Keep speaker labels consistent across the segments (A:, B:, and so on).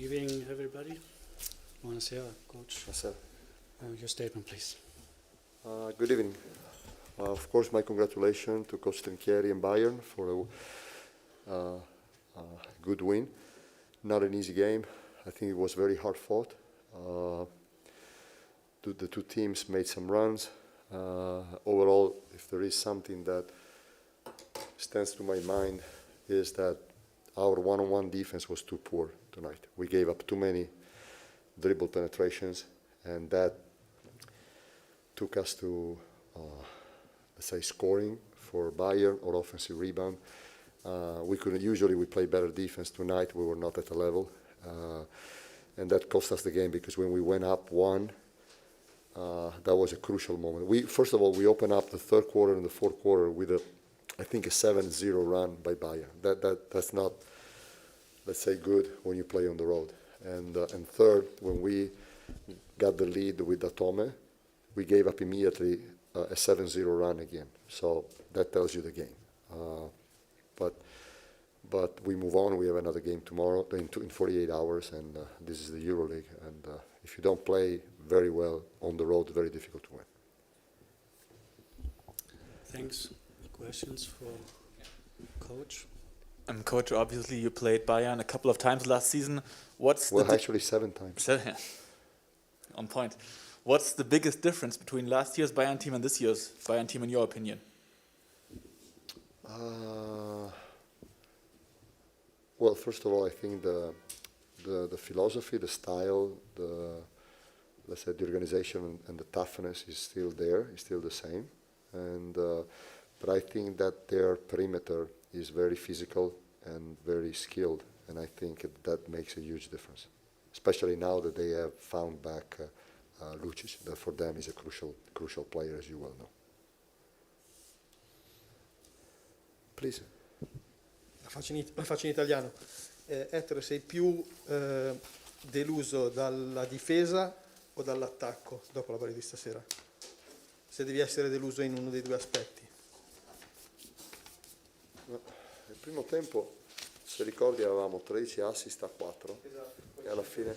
A: evening, everybody. Buonasera, Coach.
B: Buonasera.
A: Your statement, please.
B: Good evening. Of course, my congratulations to Coach Trinchieri and Bayern for a good win. Not an easy game. I think it was very hard fought. The two teams made some runs. Overall, if there is something that stands to my mind, is that our one-on-one defense was too poor tonight. We gave up too many dribble penetrations, and that took us to, let's say, scoring for Bayern or offensive rebound. We play better defense. Tonight we were not at the level, and that cost us the game, because when we went up one, that was a crucial moment. First of all, we opened up the third quarter and the fourth quarter with I think a 7-0 run by Bayern. That's not, let's say, good when you play on the road. And third, when we got the lead with Datome, we gave up immediately a 7-0 run again. So that tells you the game. But we move on. We have another game tomorrow in 48 hours, and this is the EuroLeague. And if you don't play very well on the road, very difficult to win.
A: Thanks. Questions for Coach?
C: Coach, obviously you played Bayern a couple of times last season.
B: Actually 7 times.
C: On point. What's the biggest difference between last year's Bayern team and this year's Bayern team, in your opinion?
B: Well, first of all, I think the philosophy, the style, let's say the organization and the toughness is still there, is still the same. And but I think that their perimeter is very physical and very skilled, and I think that makes a huge difference, especially now that they have found back Lucic. That for them is a crucial player, as you well know. Please.
D: La faccio in italiano. Ettore, sei più deluso dalla difesa o dall'attacco dopo la partita di stasera? Se devi essere deluso in uno dei due aspetti.
B: Nel primo tempo, se ricordi, avevamo 13 assist a 4.
D: Esatto.
B: E alla fine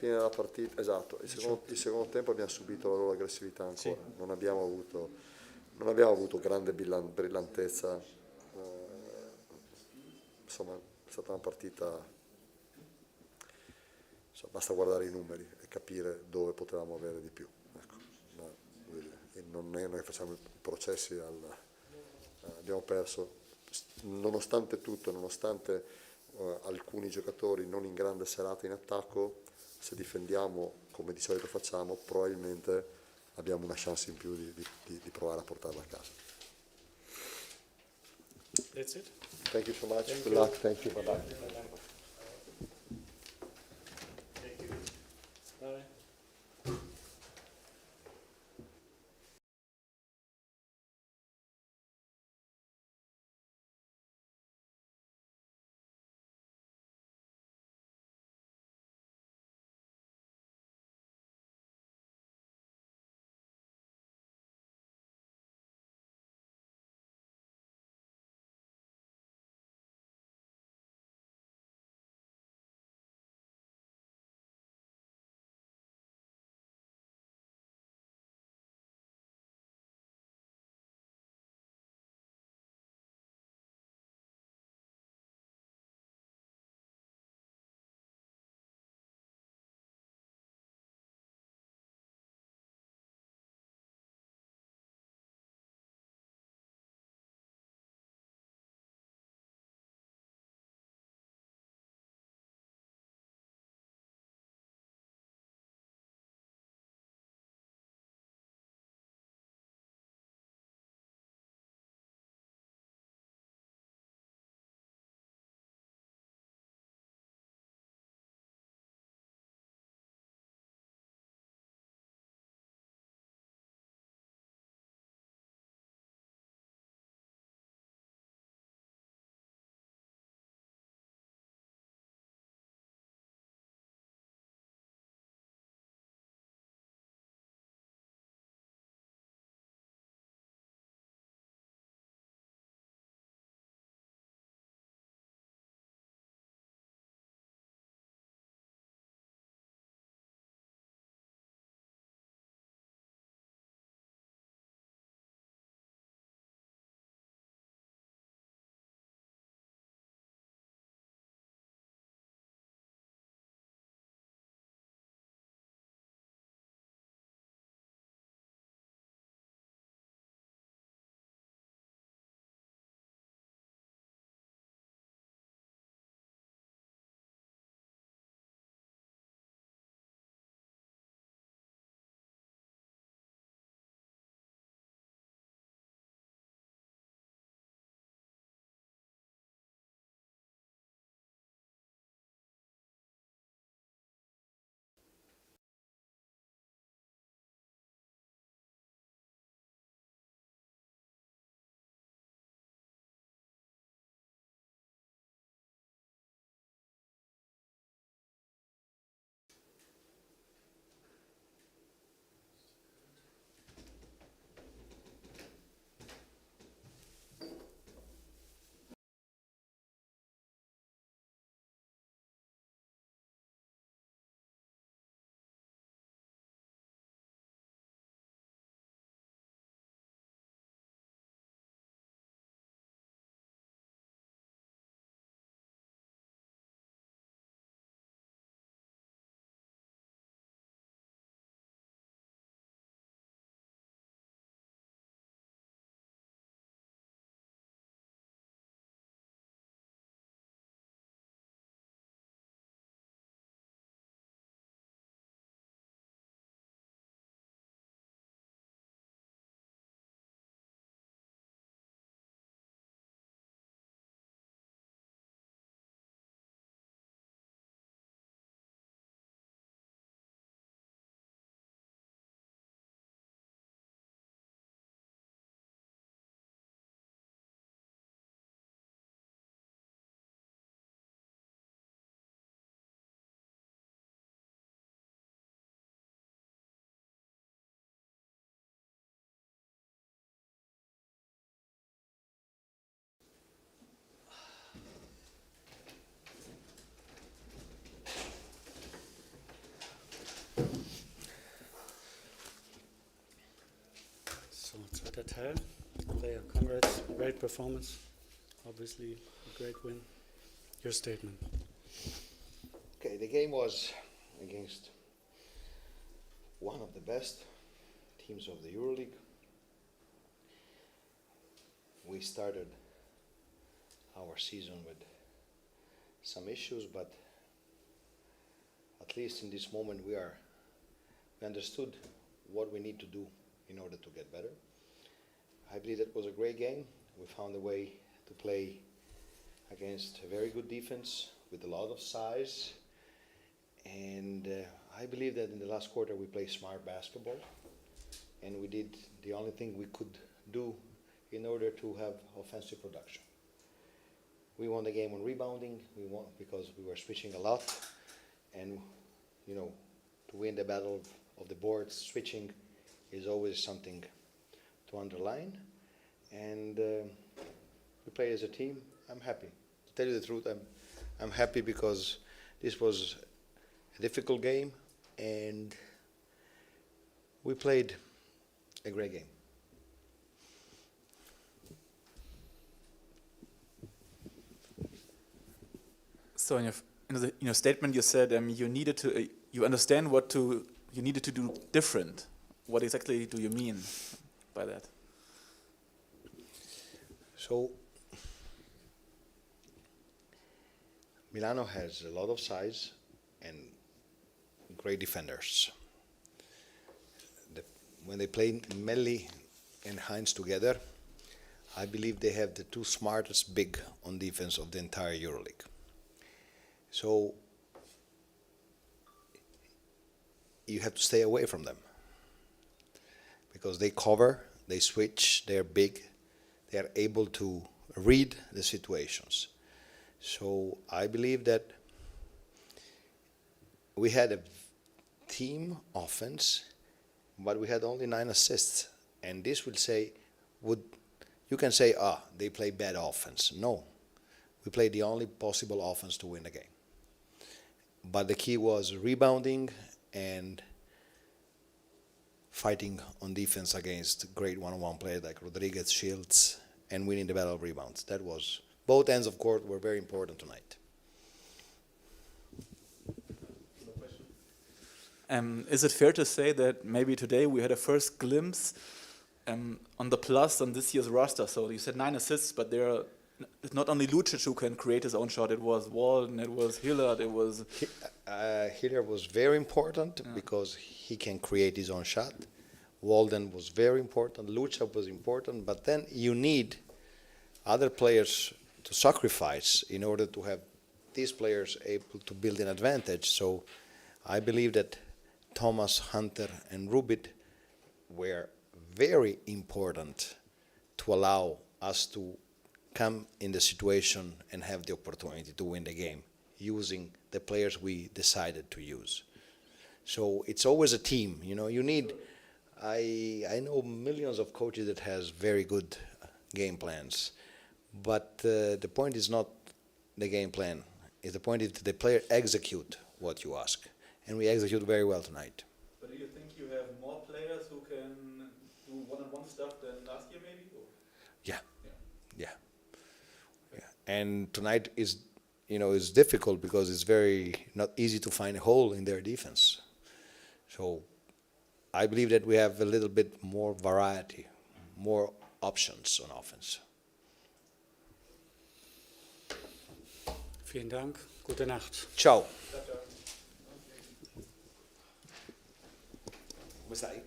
B: della partita, esatto, il secondo tempo abbiamo subito la loro aggressività ancora. Sì. Non abbiamo avuto grande brillantezza. Insomma, è stata una partita, basta guardare i numeri e capire dove potevamo avere di più. Ecco. Non è noi facciamo i processi, abbiamo perso, nonostante tutto, nonostante alcuni giocatori non in grande serata in attacco. Se difendiamo come di solito facciamo, probabilmente abbiamo una chance in più di provare a portarla a casa.
A: That's it.
B: Thank you so much. Good luck. Thank you. Bye-bye.
A: Thank you. Bye. tell. Andrea, congrats. Great performance. Obviously, a great win. Your statement.
E: Okay, the game was against one of the best teams of the EuroLeague. We started our season with some issues, but at least in this moment we understood what we need to do in order to get better. I believe that was a great game. We found a way to play against a very good defense with a lot of size, and I believe that in the last quarter we played smart basketball, and we did the only thing we could do in order to have offensive production. We won the game on rebounding. We won because we were switching a lot, and to win the battle of the boards, switching is always something to underline, and we play as a team. I'm happy. To tell you the truth, I'm happy because this was a difficult game, and we played a great game.
C: So in your statement, you said you needed to. You understand you needed to do different. What exactly do you mean by that?
E: So Milano has a lot of size and great defenders. When they play Melli and Heinz together, I believe they have the two smartest big on defense of the entire EuroLeague. So you have to stay away from them because they cover, they switch, they're big, they are able to read the situations. So I believe that we had a team offense, but we had only 9 assists. And this will say, you can say, they play bad offense. No, we played the only possible offense to win the game. But the key was rebounding and fighting on defense against great one-on-one players like Rodriguez, Shields, and winning the battle of rebounds. That was, both ends of court were very important tonight.
C: Is it fair to say that maybe today we had a first glimpse on the plus on this year's roster? So you said 9 assists, but it's not only Lucic who can create his own shot. It was Walden, it was Hillard, it was...
E: Hillard was very important because he can create his own shot. Walden was very important. Lucic was important. But then you need other players to sacrifice in order to have these players able to build an advantage. So I believe that Thomas, Hunter, and Rubit were very important to allow us to come in the situation and have the opportunity to win the game using the players we decided to use. So it's always a team. You need, I know millions of coaches that has very good game plans, but the point is not the game plan. The point is the player execute what you ask. And we execute very well tonight.
C: But do you think you have more players who can do one-on-one stuff than last year maybe? Or?
E: Yeah. And tonight is difficult because it's very not easy to find a hole in their defense. So I believe that we have a little bit more variety, more options on offense.
A: Vielen Dank. Gute Nacht.
E: Ciao. Come stai?